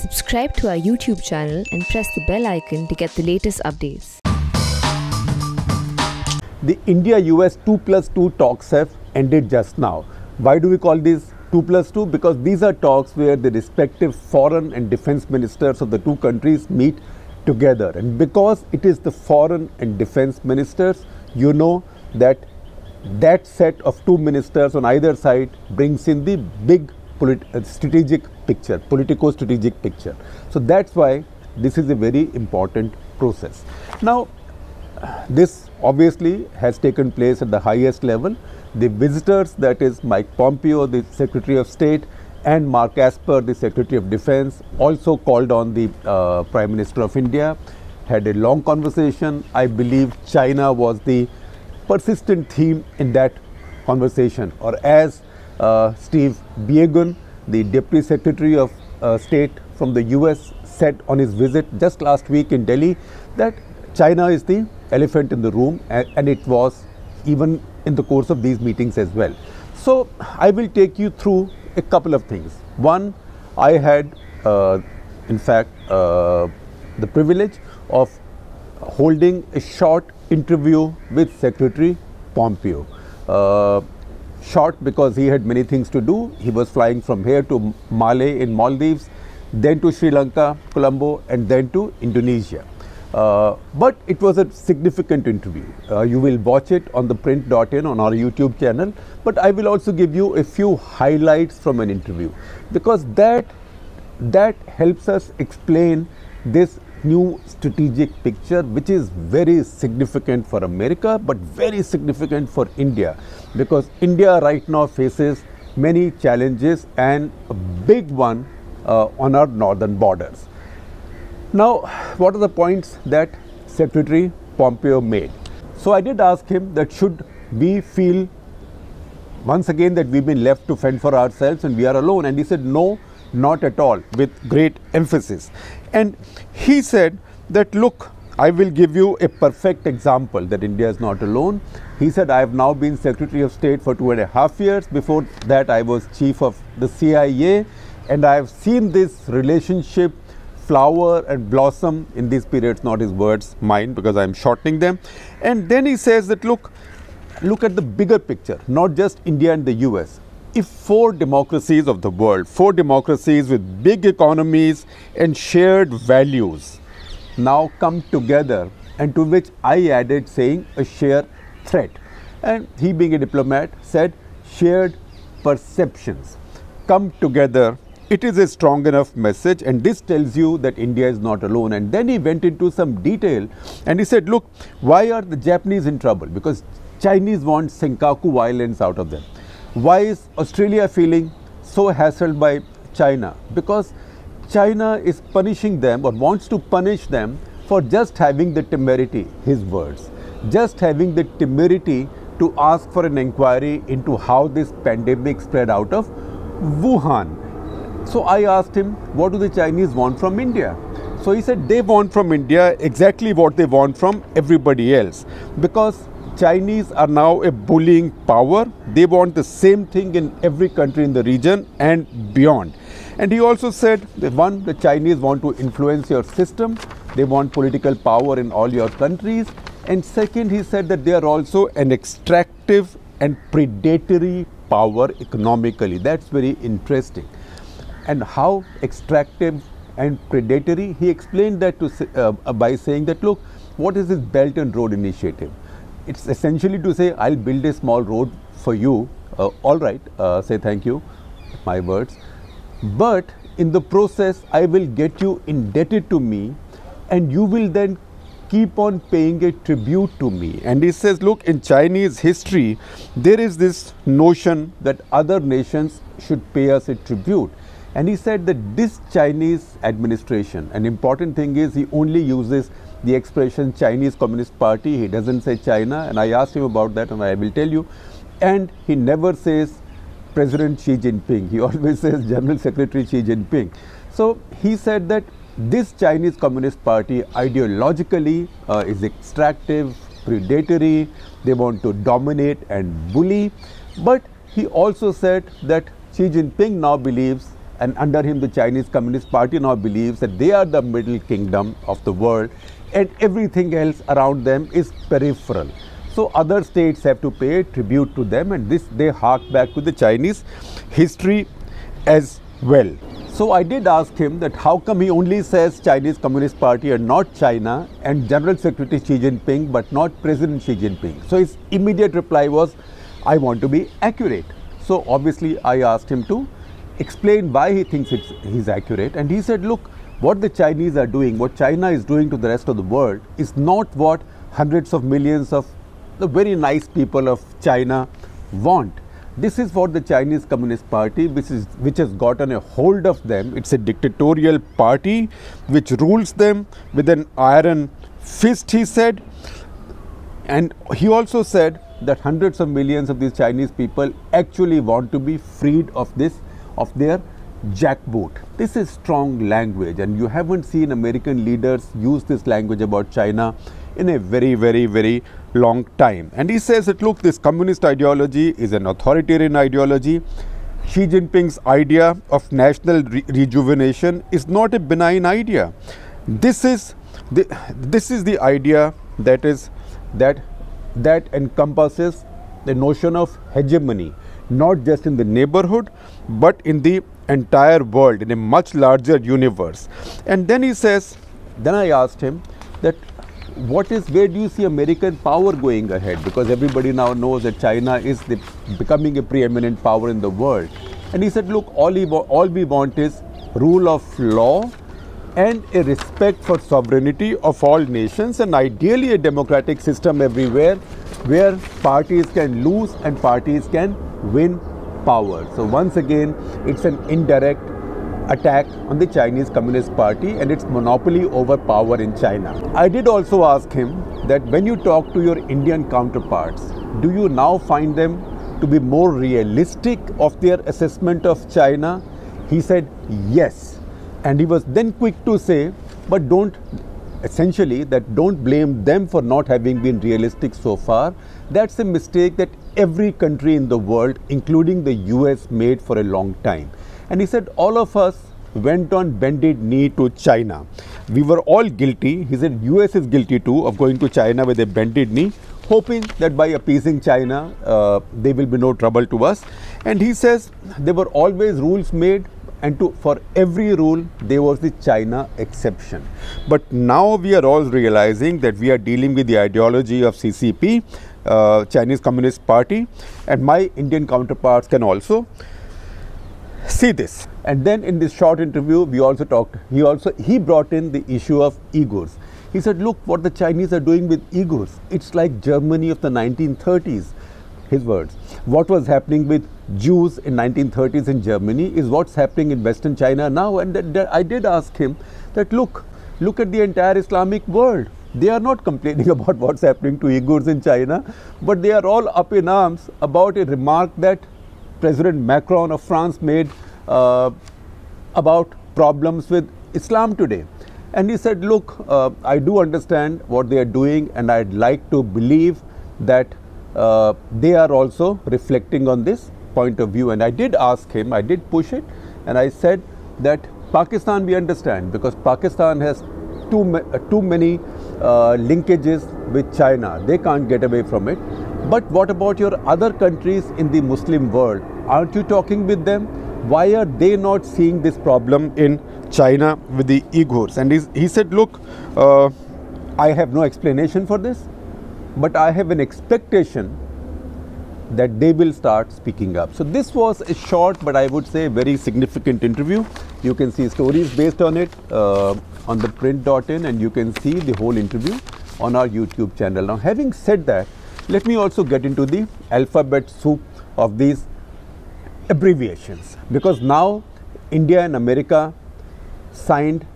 Subscribe to our YouTube channel and press the bell icon to get the latest updates. The India-US 2+2 talks have ended just now. Why do we call these 2+2? Because these are talks where the respective foreign and defense ministers of the two countries meet together. And because it is the foreign and defense ministers, you know that set of two ministers on either side brings in the big strategic picture, politico-strategic picture. So that's why this is a very important process. Now, this obviously has taken place at the highest level. The visitors, that is Mike Pompeo, the Secretary of State, and Mark Esper, the Secretary of Defense, also called on the Prime Minister of India, had a long conversation. I believe China was the persistent theme in that conversation, or as Steve Biegun, the Deputy Secretary of State from the US, said on his visit just last week in Delhi, that China is the elephant in the room, and it was even in the course of these meetings as well. So I will take you through a couple of things. One, I had in fact the privilege of holding a short interview with Secretary Pompeo. Short because he had many things to do. He was flying from here to Malé in Maldives, then to Sri Lanka, Colombo, and then to Indonesia. But it was a significant interview. You will watch it on the print.in on our YouTube channel, but I will also give you a few highlights from an interview, because that helps us explain this new strategic picture, which is very significant for America, but very significant for India, because India right now faces many challenges, and a big one on our northern borders. Now, what are the points that Secretary Pompeo made? So I did ask him that should we feel once again that we've been left to fend for ourselves and we are alone, and he said no, not at all, with great emphasis. And he said that, look, I will give you a perfect example that India is not alone. He said, I have now been Secretary of State for 2.5 years. Before that, I was Chief of the CIA, and I have seen this relationship flower and blossom in these periods, not his words, mine, because I am shortening them. And then he says that, look at the bigger picture, not just India and the US. If four democracies of the world, four democracies with big economies and shared values now come together, and to which I added saying a shared threat, and he being a diplomat said shared perceptions come together, it is a strong enough message, and this tells you that India is not alone. And then he went into some detail and he said, look, why are the Japanese in trouble? Because Chinese want Senkaku Islands out of them. Why is Australia feeling so hassled by China? Because China is punishing them, or wants to punish them, for just having the temerity, his words, just having the temerity to ask for an inquiry into how this pandemic spread out of Wuhan. So I asked him, what do the Chinese want from India? So he said they want from India exactly what they want from everybody else, because Chinese are now a bullying power. They want the same thing in every country in the region and beyond. And he also said that, one, the Chinese want to influence your system. They want political power in all your countries. And second, he said that they are also an extractive and predatory power economically. That's very interesting. And how extractive and predatory? He explained that by saying that, look, what is this Belt and Road Initiative? It's essentially to say, I'll build a small road for you. All right, say thank you, my words. But in the process, I will get you indebted to me, and you will then keep on paying a tribute to me. And he says, look, in Chinese history, there is this notion that other nations should pay us a tribute. And he said that this Chinese administration, an important thing is he only uses the expression Chinese Communist Party. He doesn't say China. And I asked him about that, and I will tell you. And he never says President Xi Jinping. He always says General Secretary Xi Jinping. So he said that this Chinese Communist Party ideologically is extractive, predatory. They want to dominate and bully. But he also said that Xi Jinping now believes and under him the Chinese Communist Party now believes that they are the middle kingdom of the world and everything else around them is peripheral. So other states have to pay tribute to them, and this they hark back to the Chinese history as well. So I did ask him that how come he only says Chinese Communist Party and not China, and General Secretary Xi Jinping but not President Xi Jinping. So his immediate reply was, I want to be accurate. So obviously I asked him to explain why he thinks he's accurate, and he said, look, what the Chinese are doing, what China is doing to the rest of the world is not what hundreds of millions of the very nice people of China want. This is what the Chinese Communist Party, which has gotten a hold of them. It's a dictatorial party which rules them with an iron fist, he said. And he also said that hundreds of millions of these Chinese people actually want to be freed of their jackboot. This is strong language, and you haven't seen American leaders use this language about China in a very, very, very long time. And he says that, look, this communist ideology is an authoritarian ideology. Xi Jinping's idea of national rejuvenation is not a benign idea. This is the idea that encompasses the notion of hegemony, not just in the neighborhood, but in the entire world, in a much larger universe. And then he says, then I asked him that where do you see American power going ahead? Because everybody now knows that China is becoming a preeminent power in the world. And he said, look, all we want is rule of law and a respect for sovereignty of all nations, and ideally a democratic system everywhere where parties can lose and parties can win power. So once again, it's an indirect attack on the Chinese Communist Party and its monopoly over power in China. I did also ask him that when you talk to your Indian counterparts, do you now find them to be more realistic of their assessment of China? He said yes. And he was then quick to say, but don't blame them for not having been realistic so far. That's a mistake that every country in the world, including the US, made for a long time. And he said, all of us went on bended knee to China. We were all guilty. He said, US is guilty too of going to China with a bended knee, hoping that by appeasing China, there will be no trouble to us. And he says, there were always rules made, and for every rule, there was the China exception. But now we are all realizing that we are dealing with the ideology of CCP, Chinese Communist Party, and my Indian counterparts can also see this. And then in this short interview, we also talked, he brought in the issue of Uyghurs. He said, look, what the Chinese are doing with Uyghurs, it's like Germany of the 1930s. His words. What was happening with Jews in 1930s in Germany is what's happening in Western China now. And I did ask him that, look at the entire Islamic world. They are not complaining about what's happening to Uyghurs in China, but they are all up in arms about a remark that President Macron of France made about problems with Islam today. And he said, look, I do understand what they are doing, and I'd like to believe that they are also reflecting on this point of view. And I did ask him, I did push it, and I said that Pakistan we understand, because Pakistan has too many linkages with China. They can't get away from it. But what about your other countries in the Muslim world? Aren't you talking with them? Why are they not seeing this problem in China with the Uyghurs? And he said, look, I have no explanation for this, but I have an expectation that they will start speaking up. So this was a short, but I would say very significant interview. You can see stories based on it on the print.in, and you can see the whole interview on our YouTube channel. Now, having said that, let me also get into the alphabet soup of these abbreviations, because now India and America signed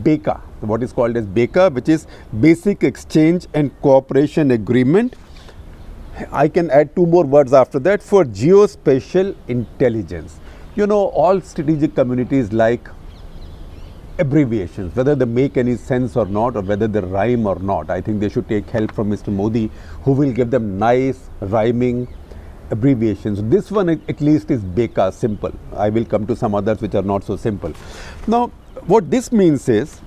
BECA, what is called as BECA, which is Basic Exchange and Cooperation Agreement. I can add two more words after that, for geospatial intelligence. You know, all strategic communities like abbreviations, whether they make any sense or not, or whether they rhyme or not. I think they should take help from Mr. Modi, who will give them nice rhyming abbreviations. This one at least is BECA, simple. I will come to some others which are not so simple. Now, what this means is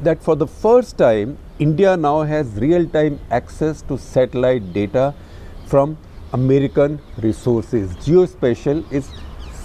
that for the first time, India now has real-time access to satellite data from American resources. Geospatial is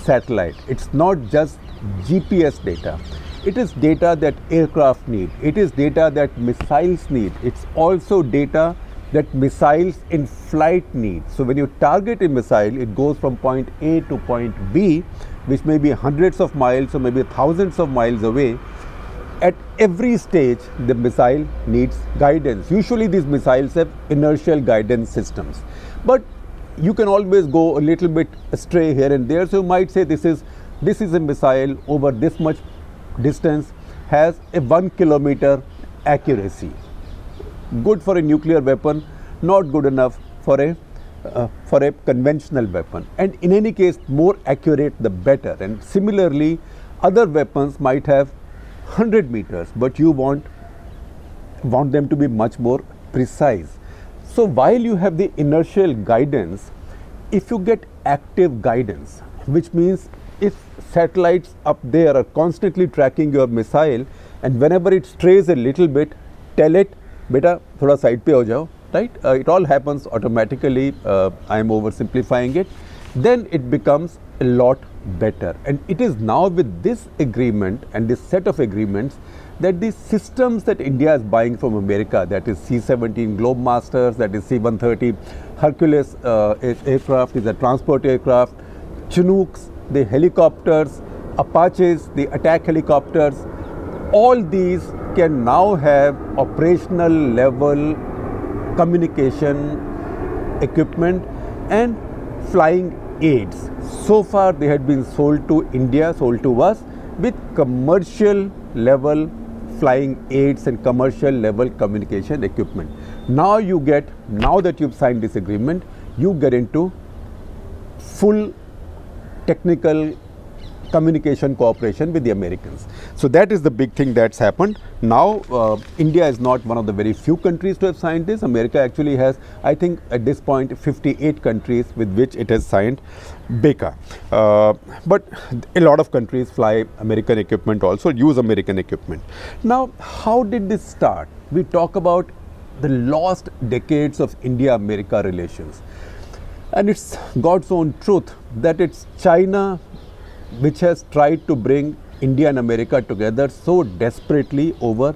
satellite. It's not just GPS data. It is data that aircraft need. It is data that missiles need. It's also data that missiles in flight need. So when you target a missile, it goes from point A to point B, which may be hundreds of miles or maybe thousands of miles away. At every stage, the missile needs guidance. Usually these missiles have inertial guidance systems. But you can always go a little bit astray here and there. So you might say this is a missile over this much distance, has a 1 kilometer accuracy. Good for a nuclear weapon, not good enough for a conventional weapon. And in any case, more accurate the better. And similarly, other weapons might have 100 meters, but you want them to be much more precise. So while you have the inertial guidance, if you get active guidance, which means if satellites up there are constantly tracking your missile, and whenever it strays a little bit, tell it, beta, thoda side pe ho jao, right? It all happens automatically. I am oversimplifying it. Then it becomes a lot better. And it is now with this agreement and this set of agreements that the systems that India is buying from America, that is C-17 Globemasters, that is C-130 Hercules aircraft, is a transport aircraft, Chinooks, the helicopters, Apaches, the attack helicopters, all these can now have operational level communication equipment and flying aids. So far they had been sold to India, sold to us with commercial level flying aids and commercial level communication equipment. Now that you've signed this agreement, you get into full technical communication cooperation with the Americans. So that is the big thing that's happened. Now India is not one of the very few countries to have signed this. America actually has, I think at this point, 58 countries with which it has signed BECA. But a lot of countries fly American equipment, also use American equipment. Now, how did this start? We talk about the lost decades of India-America relations. And it's God's own truth that it's China which has tried to bring India and America together so desperately over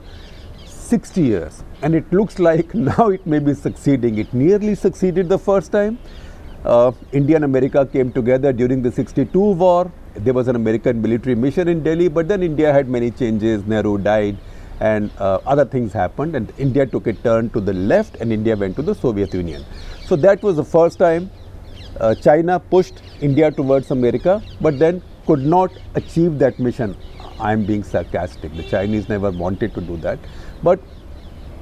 60 years. And it looks like now it may be succeeding. It nearly succeeded the first time. India and America came together during the 62 war. There was an American military mission in Delhi, but then India had many changes. Nehru died and other things happened, and India took a turn to the left and India went to the Soviet Union. So that was the first time China pushed India towards America, but then could not achieve that mission. I am being sarcastic. The Chinese never wanted to do that, but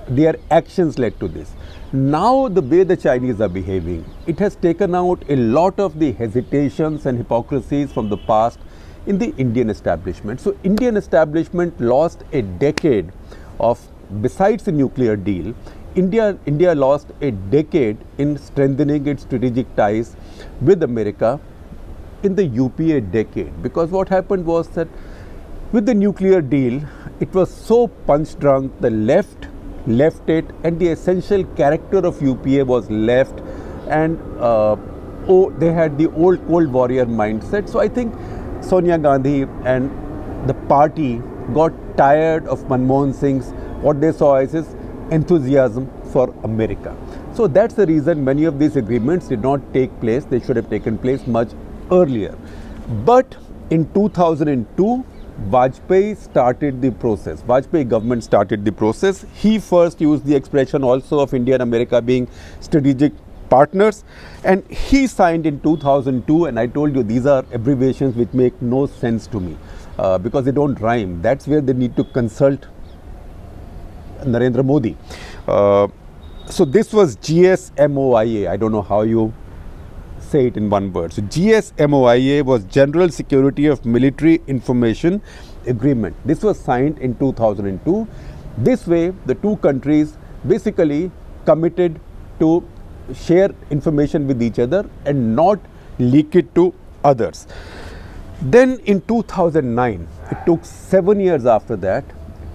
their actions led to this. Now the way the Chinese are behaving, it has taken out a lot of the hesitations and hypocrisies from the past in the Indian establishment. So Indian establishment lost a decade of, besides the nuclear deal, India lost a decade in strengthening its strategic ties with America in the UPA decade, because what happened was that with the nuclear deal, it was so punch drunk, the left it, and the essential character of UPA was left, and they had the old Cold Warrior mindset. So I think Sonia Gandhi and the party got tired of Manmohan Singh's, what they saw as his enthusiasm for America. So that's the reason many of these agreements did not take place. They should have taken place much earlier. But in 2002, Vajpayee started the process. Vajpayee government started the process. He first used the expression also of India and America being strategic partners, and he signed in 2002, and I told you these are abbreviations which make no sense to me because they don't rhyme. That's where they need to consult Narendra Modi. So this was GSMOIA. I don't know how you say it in one word. So GSMOIA was General Security of Military Information Agreement. This was signed in 2002. This way, the two countries basically committed to share information with each other and not leak it to others. Then in 2009, it took 7 years after that,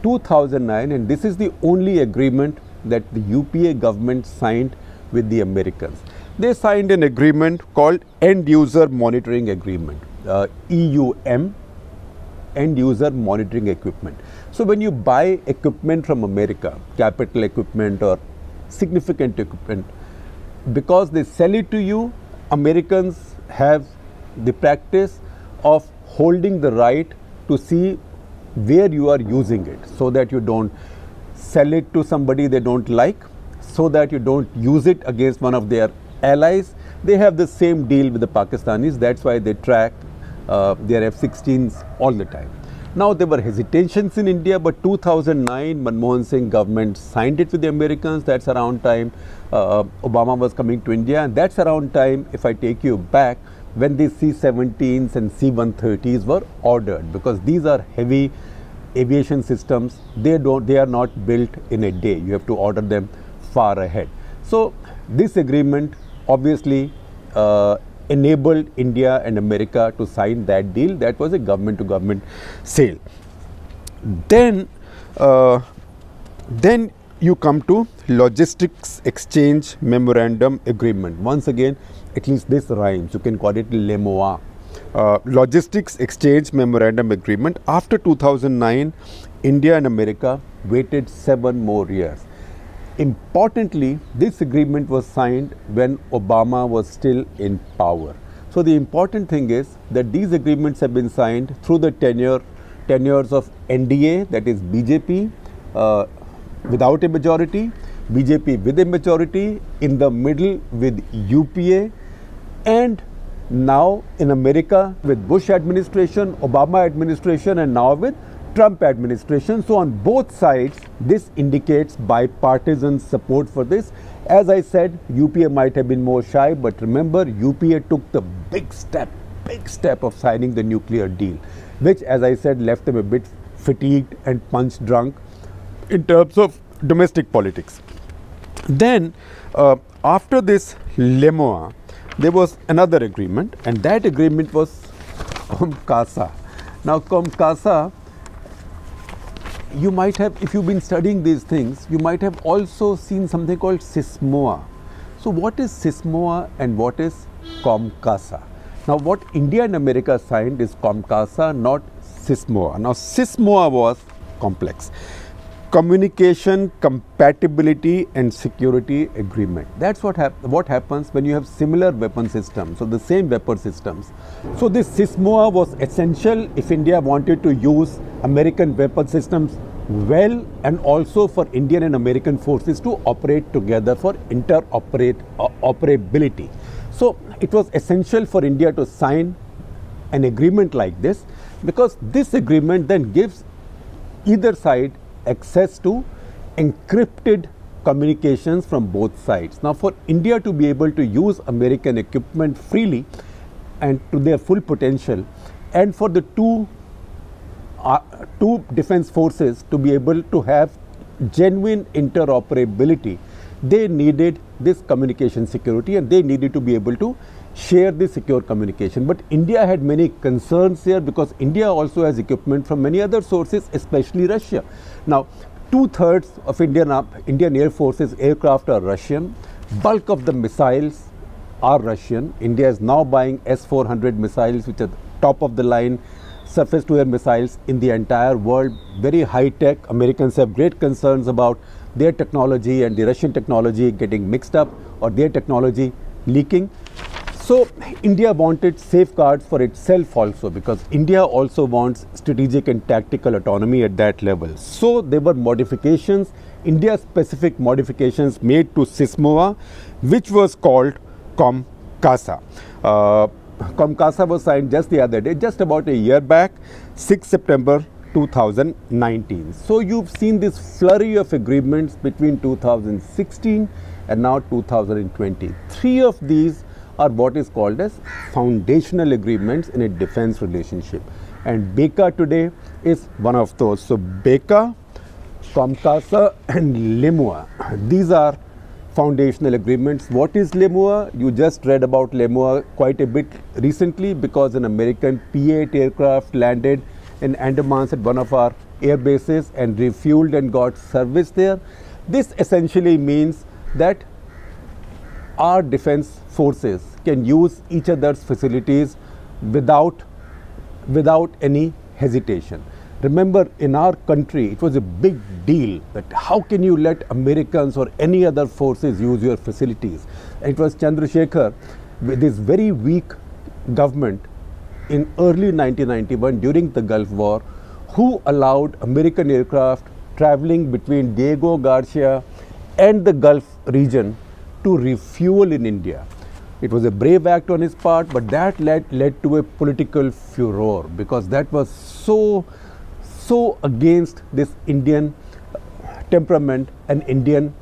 2009, and this is the only agreement that the UPA government signed with the Americans. They signed an agreement called End User Monitoring Agreement, EUM, End User Monitoring Equipment. So when you buy equipment from America, capital equipment or significant equipment, because they sell it to you, Americans have the practice of holding the right to see where you are using it, so that you don't sell it to somebody they don't like, so that you don't use it against one of their allies. They have the same deal with the Pakistanis. That's why they track their F-16s all the time. Now there were hesitations in India, but 2009 Manmohan Singh government signed it with the Americans. That's around time Obama was coming to India, and that's around time, if I take you back, when the C-17s and C-130s were ordered, because these are heavy aviation systems. They are not built in a day. You have to order them far ahead. So this agreement obviously enabled India and America to sign that deal. That was a government to government sale. Then you come to Logistics Exchange Memorandum Agreement. Once again, at least this rhymes. You can call it LEMOA. Logistics Exchange Memorandum Agreement. After 2009, India and America waited 7 more years. Importantly, this agreement was signed when Obama was still in power. So the important thing is that these agreements have been signed through the tenures of NDA, that is BJP without a majority, BJP with a majority, in the middle with UPA, and now in America with Bush administration, Obama administration, and now with Trump administration. So on both sides, this indicates bipartisan support for this. As I said, UPA might have been more shy, but remember, UPA took the big step of signing the nuclear deal, which, as I said, left them a bit fatigued and punch drunk in terms of domestic politics. Then after this LEMOA, there was another agreement, and that agreement was COMCASA. Now COMCASA, you might have, if you've been studying these things, you might have also seen something called SISMOA. So what is SISMOA and what is COMCASA? Now what India and America signed is COMCASA, not SISMOA. Now SISMOA was complex. Communication, Compatibility and Security Agreement. That's what happens when you have similar weapon systems, so the same weapon systems. So this SISMOA was essential if India wanted to use American weapon systems well, and also for Indian and American forces to operate together for interoperability. So it was essential for India to sign an agreement like this, because this agreement then gives either side access to encrypted communications from both sides. Now for India to be able to use American equipment freely and to their full potential, and for the two defense forces to be able to have genuine interoperability, they needed this communication security, and they needed to be able to share the secure communication. But India had many concerns here, because India also has equipment from many other sources, especially Russia. Now 2/3 of Indian Air Force's aircraft are Russian. Bulk of the missiles are Russian. India is now buying S-400 missiles, which are top of the line surface to air missiles in the entire world, very high tech. Americans have great concerns about their technology and the Russian technology getting mixed up, or their technology leaking. So India wanted safeguards for itself also, because India also wants strategic and tactical autonomy at that level. So there were modifications, India-specific modifications made to SISMOA, which was called COMCASA. COMCASA was signed just the other day, just about a year back, 6 September 2019. So you've seen this flurry of agreements between 2016 and now 2020. 3 of these are what is called as foundational agreements in a defense relationship, and BECA today is one of those. So BECA, COMCASA and LEMOA, these are foundational agreements. What is LEMUR? You just read about LEMUR quite a bit recently because an American P-8 aircraft landed in Andamans at one of our air bases and refueled and got service there. This essentially means that our defense forces can use each other's facilities without any hesitation. Remember, in our country, it was a big deal that how can you let Americans or any other forces use your facilities? And it was Chandrasekhar with his very weak government in early 1991 during the Gulf War who allowed American aircraft traveling between Diego Garcia and the Gulf region to refuel in India. It was a brave act on his part, but that led to a political furor because that was so against this Indian temperament and Indian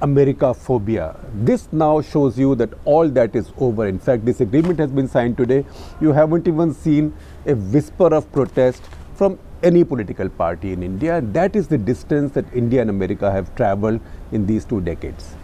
America phobia. This now shows you that all that is over. In fact, this agreement has been signed today. You haven't even seen a whisper of protest from any political party in India. And that is the distance that India and America have traveled in these 2 decades.